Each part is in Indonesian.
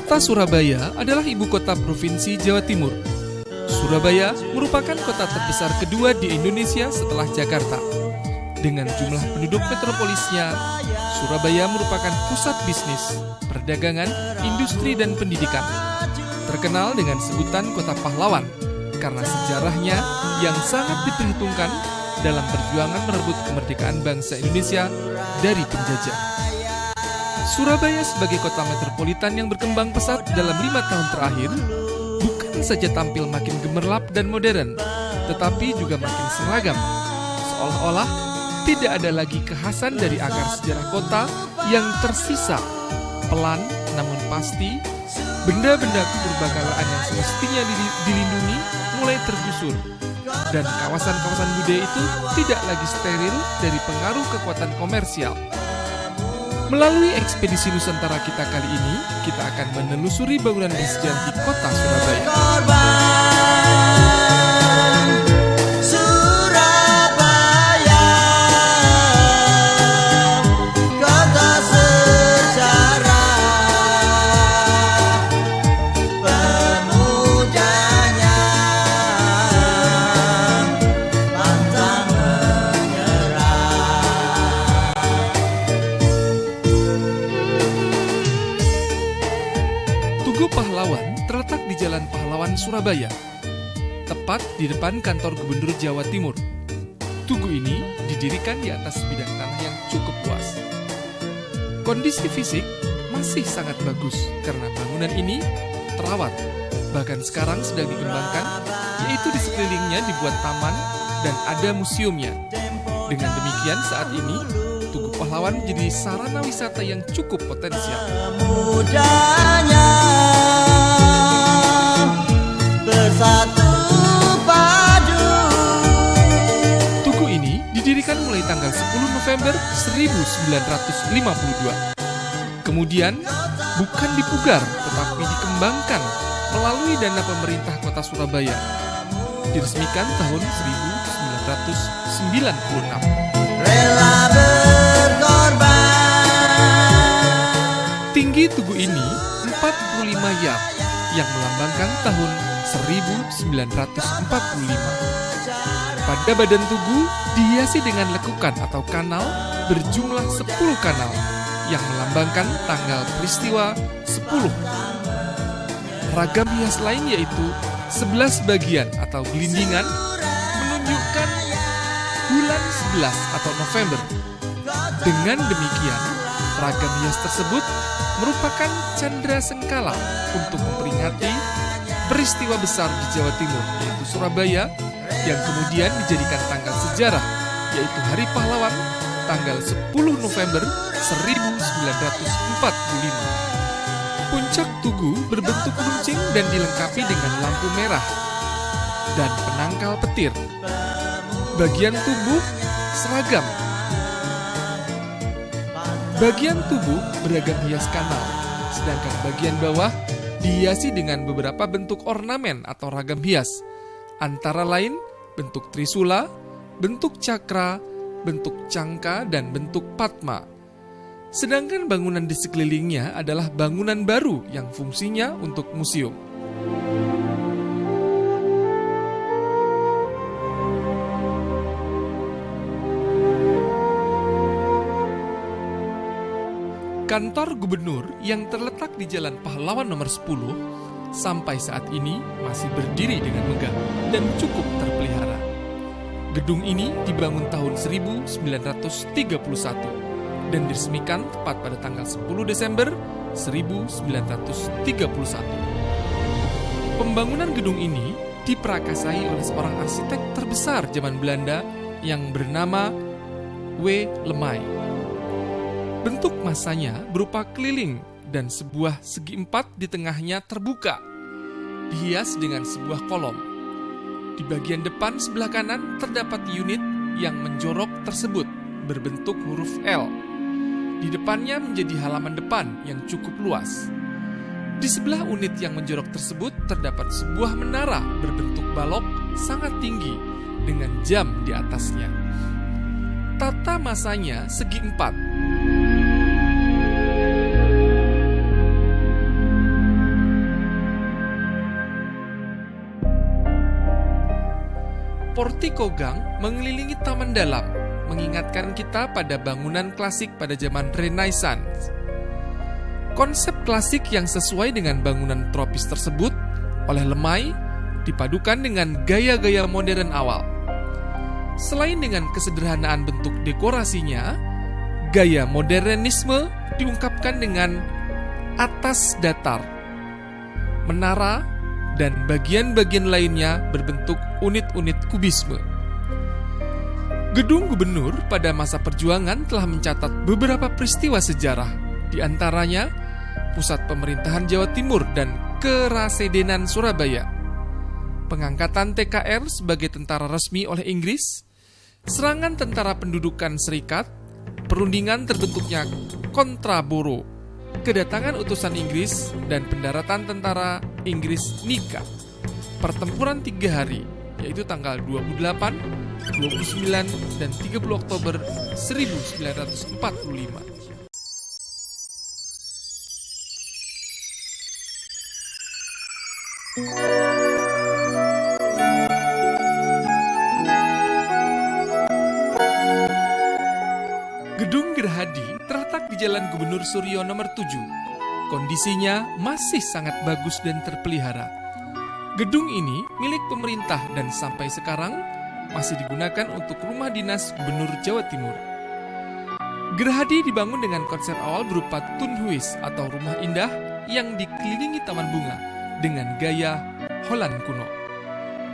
Kota Surabaya adalah ibu kota Provinsi Jawa Timur. Surabaya merupakan kota terbesar kedua di Indonesia setelah Jakarta. Dengan jumlah penduduk metropolisnya, Surabaya merupakan pusat bisnis, perdagangan, industri, dan pendidikan. Terkenal dengan sebutan Kota Pahlawan, karena sejarahnya yang sangat diperhitungkan dalam perjuangan merebut kemerdekaan bangsa Indonesia dari penjajah. Surabaya sebagai kota metropolitan yang berkembang pesat dalam 5 tahun terakhir, bukan saja tampil makin gemerlap dan modern, tetapi juga makin seragam. Seolah-olah tidak ada lagi kekhasan dari akar sejarah kota yang tersisa. Pelan namun pasti, benda-benda kepurbakalaan yang semestinya dilindungi mulai tergusur. Dan kawasan-kawasan budaya itu tidak lagi steril dari pengaruh kekuatan komersial. Melalui ekspedisi Nusantara kita kali ini, kita akan menelusuri bangunan bersejarah di kota Surabaya. Tugu Pahlawan terletak di Jalan Pahlawan, Surabaya, tepat di depan kantor Gubernur Jawa Timur. Tugu ini didirikan di atas bidang tanah yang cukup luas. Kondisi fisik masih sangat bagus karena bangunan ini terawat. Bahkan sekarang sedang dikembangkan, yaitu di sekelilingnya dibuat taman dan ada museumnya. Dengan demikian saat ini, Tugu Pahlawan menjadi sarana wisata yang cukup potensial. Mudanya bersatu padu. Tugu ini didirikan mulai tanggal 10 November 1952. Kemudian bukan dipugar tetapi dikembangkan melalui dana pemerintah Kota Surabaya. Diresmikan tahun 1996. Rela berkorban. Tinggi tugu ini 45 yard yang melambangkan tahun 1945. Pada badan tugu dihiasi dengan lekukan atau kanal berjumlah 10 kanal yang melambangkan tanggal peristiwa 10. Ragam hias lain yaitu 11 bagian atau gelindingan menunjukkan bulan 11 atau November. Dengan demikian, ragam hias tersebut merupakan candra sengkala untuk memperingati peristiwa besar di Jawa Timur, yaitu Surabaya, yang kemudian dijadikan tanggal sejarah, yaitu Hari Pahlawan, tanggal 10 November 1945. Puncak tugu berbentuk runcing dan dilengkapi dengan lampu merah dan penangkal petir. Bagian tubuh seragam. Bagian tubuh beragam hias kanal, sedangkan bagian bawah dihiasi dengan beberapa bentuk ornamen atau ragam hias, antara lain bentuk trisula, bentuk cakra, bentuk cangka, dan bentuk padma. Sedangkan bangunan di sekelilingnya adalah bangunan baru yang fungsinya untuk museum. Kantor gubernur yang terletak di Jalan Pahlawan nomor 10 sampai saat ini masih berdiri dengan megah dan cukup terpelihara. Gedung ini dibangun tahun 1931 dan diresmikan tepat pada tanggal 10 Desember 1931. Pembangunan gedung ini diperakasai oleh seorang arsitek terbesar zaman Belanda yang bernama W. Lemay. Bentuk masanya berupa keliling dan sebuah segi empat di tengahnya terbuka, dihias dengan sebuah kolom. Di bagian depan sebelah kanan terdapat unit yang menjorok tersebut berbentuk huruf L. Di depannya menjadi halaman depan yang cukup luas. Di sebelah unit yang menjorok tersebut terdapat sebuah menara berbentuk balok sangat tinggi dengan jam di atasnya. Tata masanya segi 4. Portiko gang mengelilingi taman dalam, mengingatkan kita pada bangunan klasik pada zaman Renaissance. Konsep klasik yang sesuai dengan bangunan tropis tersebut oleh Lemay dipadukan dengan gaya-gaya modern awal. Selain dengan kesederhanaan bentuk dekorasinya, gaya modernisme diungkapkan dengan atas datar, menara, dan bagian-bagian lainnya berbentuk unit-unit kubisme. Gedung Gubernur pada masa perjuangan telah mencatat beberapa peristiwa sejarah, di antaranya pusat pemerintahan Jawa Timur dan Kerasidenan Surabaya, pengangkatan TKR sebagai tentara resmi oleh Inggris, serangan tentara pendudukan Serikat, perundingan terbentuknya Kontraboro, kedatangan utusan Inggris, dan pendaratan tentara Inggris Nika. Pertempuran 3 hari, yaitu tanggal 28, 29, dan 30 Oktober 1945. Gedung Gerhadi terletak di Jalan Gubernur Suryo nomor 7. Kondisinya masih sangat bagus dan terpelihara. Gedung ini milik pemerintah dan sampai sekarang masih digunakan untuk rumah dinas Gubernur Jawa Timur. Gerhadi dibangun dengan konsep awal berupa tunhuis atau rumah indah yang dikelilingi taman bunga dengan gaya Holland kuno.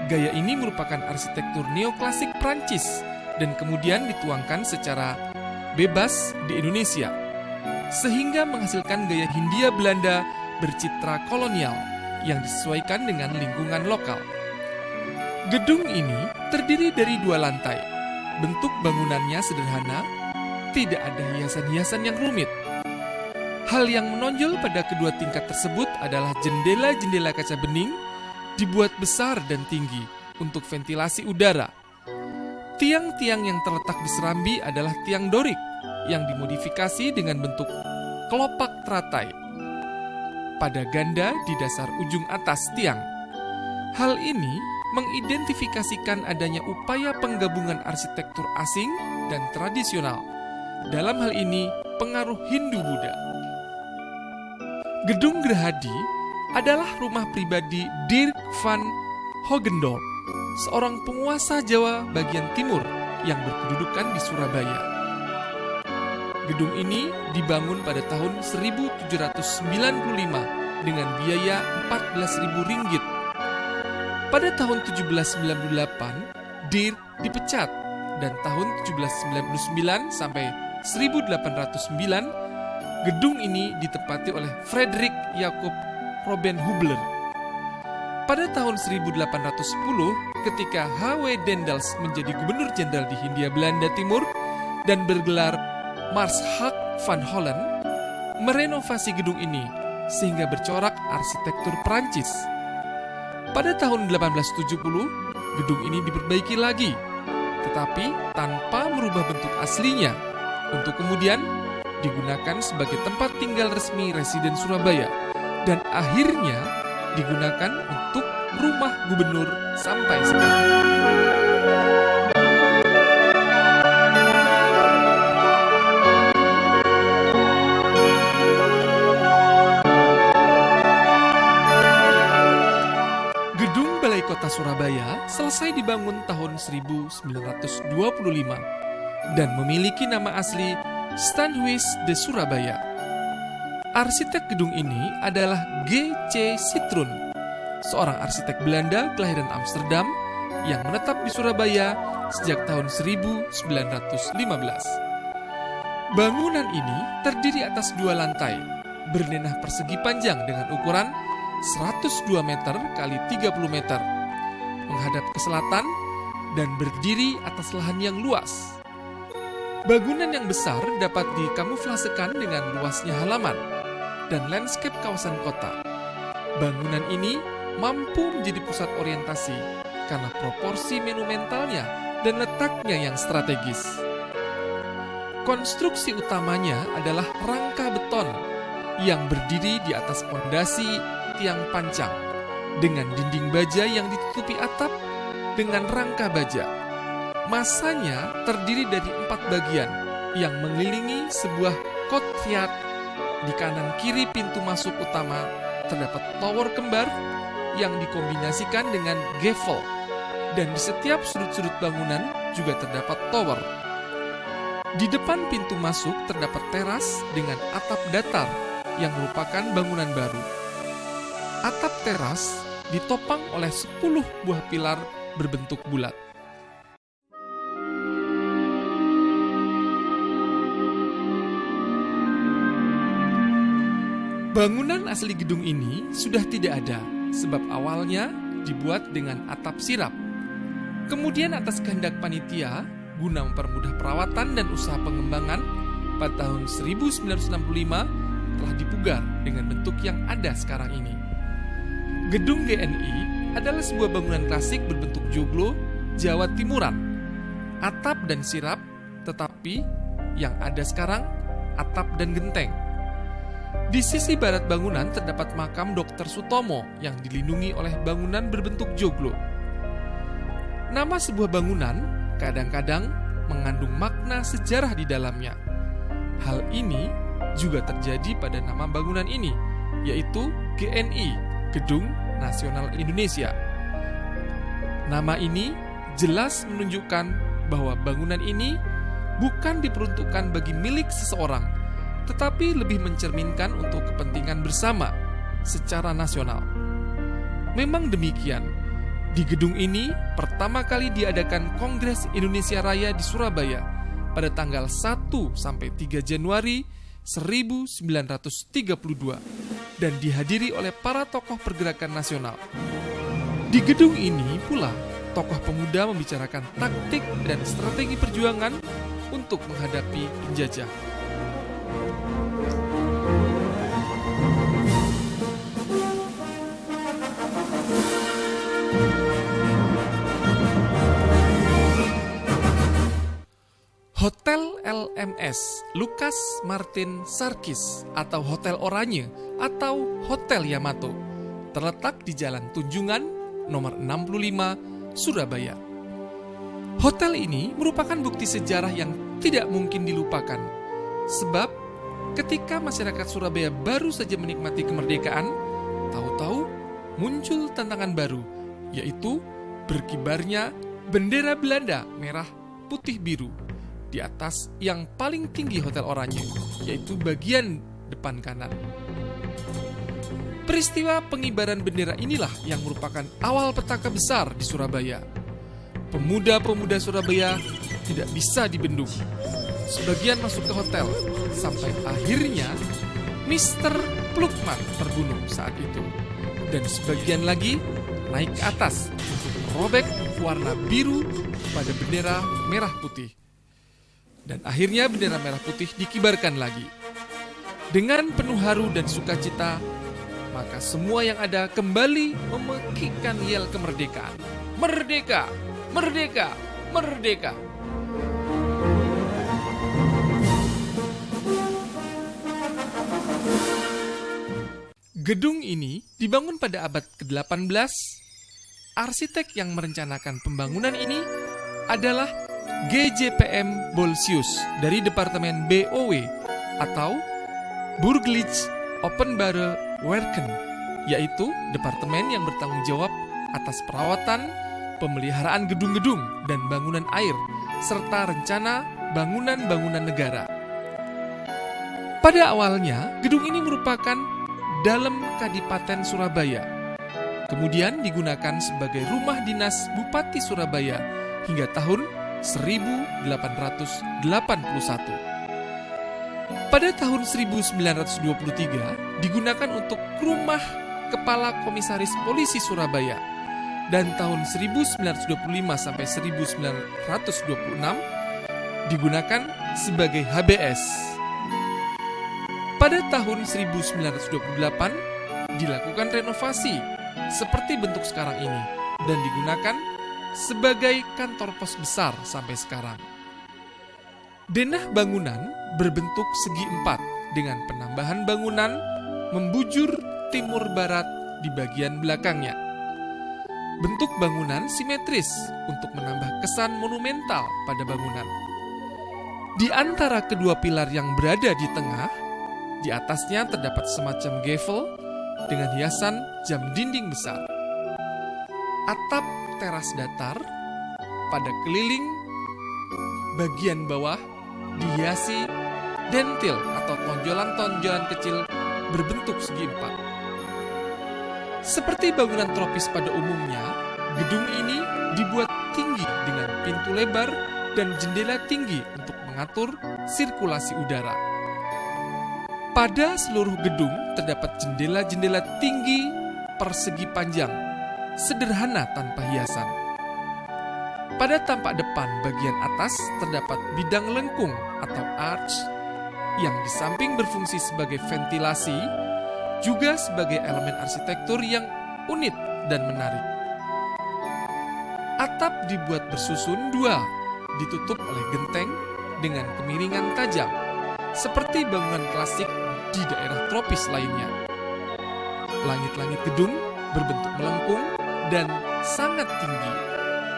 Gaya ini merupakan arsitektur neoklasik Prancis dan kemudian dituangkan secara bebas di Indonesia, sehingga menghasilkan gaya Hindia Belanda bercitra kolonial yang disesuaikan dengan lingkungan lokal. Gedung ini terdiri dari 2 lantai. Bentuk bangunannya sederhana, tidak ada hiasan-hiasan yang rumit. Hal yang menonjol pada kedua tingkat tersebut adalah jendela-jendela kaca bening dibuat besar dan tinggi untuk ventilasi udara. Tiang-tiang yang terletak di serambi adalah tiang dorik yang dimodifikasi dengan bentuk kelopak teratai pada ganda di dasar ujung atas tiang. Hal ini mengidentifikasikan adanya upaya penggabungan arsitektur asing dan tradisional. Dalam hal ini, pengaruh Hindu-Buddha. Gedung Gerhadi adalah rumah pribadi Dirk van Hogendorp, seorang penguasa Jawa bagian timur yang berkedudukan di Surabaya. Gedung ini dibangun pada tahun 1795 dengan biaya Rp14.000. Pada tahun 1798, Dirk dipecat dan tahun 1799 sampai 1809, gedung ini ditempati oleh Frederik Jacob Robbenhubler. Pada tahun 1810, ketika H.W. Dendels menjadi gubernur jenderal di Hindia Belanda Timur dan bergelar Maarschalk van Holland, merenovasi gedung ini sehingga bercorak arsitektur Prancis. Pada tahun 1870, gedung ini diperbaiki lagi, tetapi tanpa merubah bentuk aslinya, untuk kemudian digunakan sebagai tempat tinggal resmi Residen Surabaya dan akhirnya digunakan untuk rumah gubernur sampai sekarang. Gedung Balai Kota Surabaya selesai dibangun tahun 1925 dan memiliki nama asli Stadhuis de Surabaya. Arsitek gedung ini adalah G.C. Citroen, seorang arsitek Belanda kelahiran Amsterdam yang menetap di Surabaya sejak tahun 1915. Bangunan ini terdiri atas 2 lantai, berdenah persegi panjang dengan ukuran 102 meter kali 30 meter, menghadap ke selatan dan berdiri atas lahan yang luas. Bangunan yang besar dapat dikamuflasekan dengan luasnya halaman dan landscape kawasan kota. Bangunan ini mampu menjadi pusat orientasi karena proporsi monumentalnya dan letaknya yang strategis. Konstruksi utamanya adalah rangka beton yang berdiri di atas pondasi tiang pancang dengan dinding baja yang ditutupi atap dengan rangka baja. Masanya terdiri dari 4 bagian yang mengelilingi sebuah courtyard. Di kanan kiri pintu masuk utama terdapat tower kembar yang dikombinasikan dengan gavel, dan di setiap sudut-sudut bangunan juga terdapat tower. Di depan pintu masuk terdapat teras dengan atap datar yang merupakan bangunan baru. Atap teras ditopang oleh 10 buah pilar berbentuk bulat. Bangunan asli gedung ini sudah tidak ada, sebab awalnya dibuat dengan atap sirap. Kemudian atas kehendak panitia, guna mempermudah perawatan dan usaha pengembangan, pada tahun 1965 telah dipugar dengan bentuk yang ada sekarang ini. Gedung GNI adalah sebuah bangunan klasik berbentuk joglo Jawa Timuran. Atap dan sirap, tetapi yang ada sekarang atap dan genteng. Di sisi barat bangunan terdapat makam Dr. Sutomo yang dilindungi oleh bangunan berbentuk joglo. Nama sebuah bangunan kadang-kadang mengandung makna sejarah di dalamnya. Hal ini juga terjadi pada nama bangunan ini, yaitu GNI, Gedung Nasional Indonesia. Nama ini jelas menunjukkan bahwa bangunan ini bukan diperuntukkan bagi milik seseorang, tetapi lebih mencerminkan untuk kepentingan bersama secara nasional. Memang demikian, di gedung ini pertama kali diadakan Kongres Indonesia Raya di Surabaya pada tanggal 1 sampai 3 Januari 1932 dan dihadiri oleh para tokoh pergerakan nasional. Di gedung ini pula tokoh pemuda membicarakan taktik dan strategi perjuangan untuk menghadapi penjajah. Hotel LMS Lukas Martin Sarkis atau Hotel Oranye atau Hotel Yamato terletak di Jalan Tunjungan nomor 65 Surabaya. Hotel ini merupakan bukti sejarah yang tidak mungkin dilupakan, sebab ketika masyarakat Surabaya baru saja menikmati kemerdekaan, tahu-tahu muncul tantangan baru, yaitu berkibarnya bendera Belanda merah putih biru di atas yang paling tinggi Hotel Oranye, yaitu bagian depan kanan. Peristiwa pengibaran bendera inilah yang merupakan awal petaka besar di Surabaya. Pemuda-pemuda Surabaya tidak bisa dibendung. Sebagian masuk ke hotel, sampai akhirnya Mr. Plukman terbunuh saat itu. Dan sebagian lagi naik ke atas untuk merobek warna biru pada bendera merah putih. Dan akhirnya bendera merah putih dikibarkan lagi. Dengan penuh haru dan sukacita, maka semua yang ada kembali memekikkan yel kemerdekaan. Merdeka! Merdeka! Merdeka! Gedung ini dibangun pada abad ke-18. Arsitek yang merencanakan pembangunan ini adalah GJPM Bolsius dari Departemen BOW atau Burgerlijk Openbare Werken, yaitu departemen yang bertanggung jawab atas perawatan, pemeliharaan gedung-gedung dan bangunan air, serta rencana bangunan-bangunan negara. Pada awalnya, gedung ini merupakan dalam Kadipaten Surabaya. Kemudian digunakan sebagai rumah dinas Bupati Surabaya hingga tahun 1881. Pada tahun 1923 digunakan untuk rumah Kepala Komisaris Polisi Surabaya, dan tahun 1925 sampai 1926 digunakan sebagai HBS. Pada tahun 1928 dilakukan renovasi seperti bentuk sekarang ini dan digunakan sebagai kantor pos besar sampai sekarang. Denah bangunan berbentuk segi empat dengan penambahan bangunan membujur timur barat di bagian belakangnya. Bentuk bangunan simetris untuk menambah kesan monumental pada bangunan. Di antara kedua pilar yang berada di tengah, di atasnya terdapat semacam gavel dengan hiasan jam dinding besar. Atap teras datar pada keliling bagian bawah dihiasi dentil atau tonjolan-tonjolan kecil berbentuk segi empat. Seperti bangunan tropis pada umumnya, gedung ini dibuat tinggi dengan pintu lebar dan jendela tinggi untuk mengatur sirkulasi udara. Pada seluruh gedung terdapat jendela-jendela tinggi persegi panjang, sederhana tanpa hiasan. Pada tampak depan bagian atas terdapat bidang lengkung atau arch yang di samping berfungsi sebagai ventilasi, juga sebagai elemen arsitektur yang unik dan menarik. Atap dibuat bersusun dua, ditutup oleh genteng dengan kemiringan tajam, seperti bangunan klasik di daerah tropis lainnya. Langit-langit gedung berbentuk melengkung dan sangat tinggi,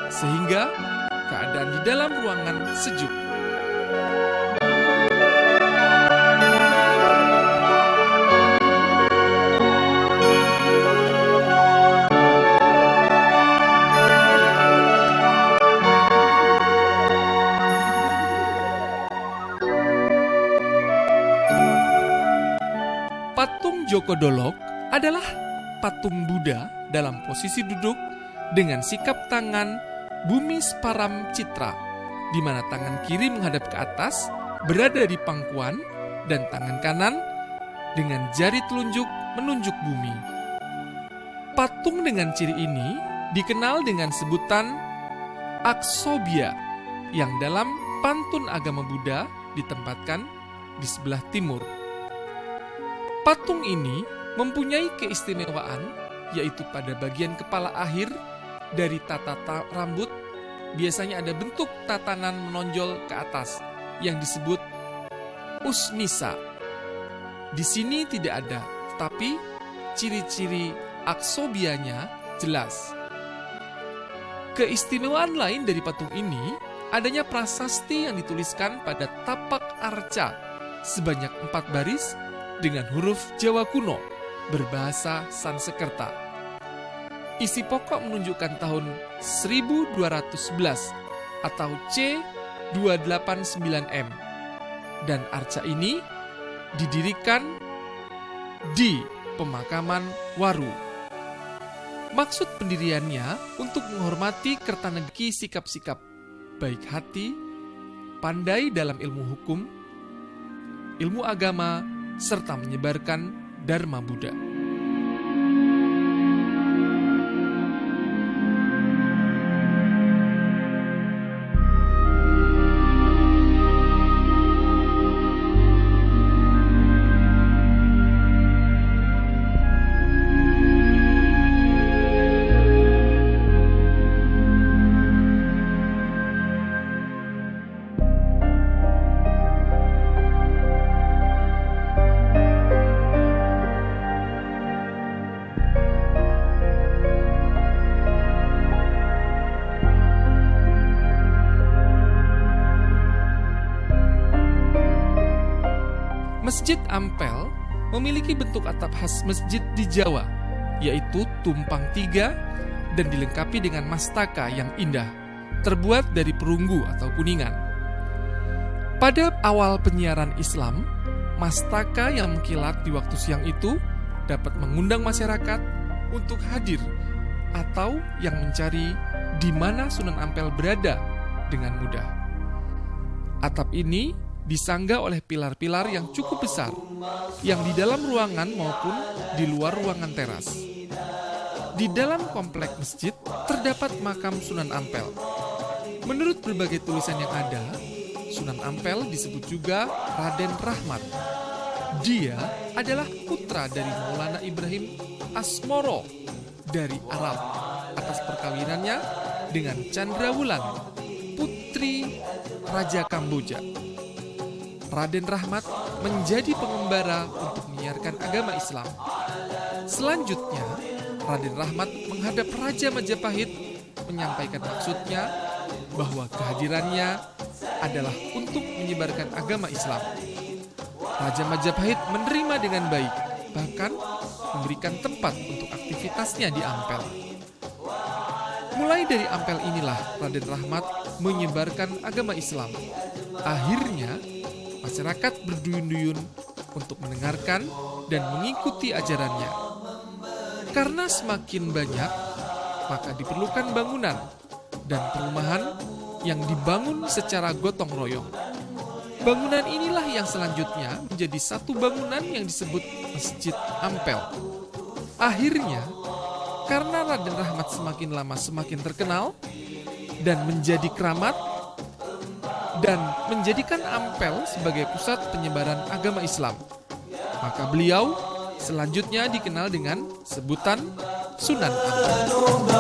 sehingga keadaan di dalam ruangan sejuk. Patung Joko Dolok adalah patung Buddha dalam posisi duduk dengan sikap tangan Bumi Sparam Citra, di mana tangan kiri menghadap ke atas berada di pangkuan dan tangan kanan dengan jari telunjuk menunjuk bumi. Patung dengan ciri ini dikenal dengan sebutan Aksobia, yang dalam pantun agama Buddha ditempatkan di sebelah timur. Patung ini mempunyai keistimewaan, yaitu pada bagian kepala akhir dari tata rambut biasanya ada bentuk tatanan menonjol ke atas yang disebut usnisa. Di sini tidak ada, tetapi ciri-ciri aksobianya jelas. Keistimewaan lain dari patung ini adanya prasasti yang dituliskan pada tapak arca sebanyak 4 baris dengan huruf Jawa kuno berbahasa Sansekerta. Isi pokok menunjukkan tahun 1211 atau C289M, dan arca ini didirikan di pemakaman Waru. Maksud pendiriannya untuk menghormati Kertanegara sikap-sikap baik hati, pandai dalam ilmu hukum, ilmu agama, serta menyebarkan Dharma Buddha. Masjid Ampel memiliki bentuk atap khas masjid di Jawa, yaitu tumpang 3 dan dilengkapi dengan mastaka yang indah, terbuat dari perunggu atau kuningan. Pada awal penyiaran Islam, mastaka yang mengkilat di waktu siang itu dapat mengundang masyarakat untuk hadir atau yang mencari di mana Sunan Ampel berada dengan mudah. Atap ini disangga oleh pilar-pilar yang cukup besar, yang di dalam ruangan maupun di luar ruangan teras. Di dalam komplek masjid terdapat makam Sunan Ampel. Menurut berbagai tulisan yang ada, Sunan Ampel disebut juga Raden Rahmat. Dia adalah putra dari Maulana Ibrahim Asmoro dari Arab atas perkawinannya dengan Candrawulan, putri Raja Kamboja. Raden Rahmat menjadi pengembara untuk menyiarkan agama Islam. Selanjutnya, Raden Rahmat menghadap Raja Majapahit menyampaikan maksudnya bahwa kehadirannya adalah untuk menyebarkan agama Islam. Raja Majapahit menerima dengan baik, bahkan memberikan tempat untuk aktivitasnya di Ampel. Mulai dari Ampel inilah Raden Rahmat menyebarkan agama Islam. Akhirnya, masyarakat berduyun-duyun untuk mendengarkan dan mengikuti ajarannya. Karena semakin banyak, maka diperlukan bangunan dan perumahan yang dibangun secara gotong royong. Bangunan inilah yang selanjutnya menjadi satu bangunan yang disebut Masjid Ampel. Akhirnya, karena Raden Rahmat semakin lama semakin terkenal dan menjadi keramat dan menjadikan Ampel sebagai pusat penyebaran agama Islam, maka beliau selanjutnya dikenal dengan sebutan Sunan Ampel.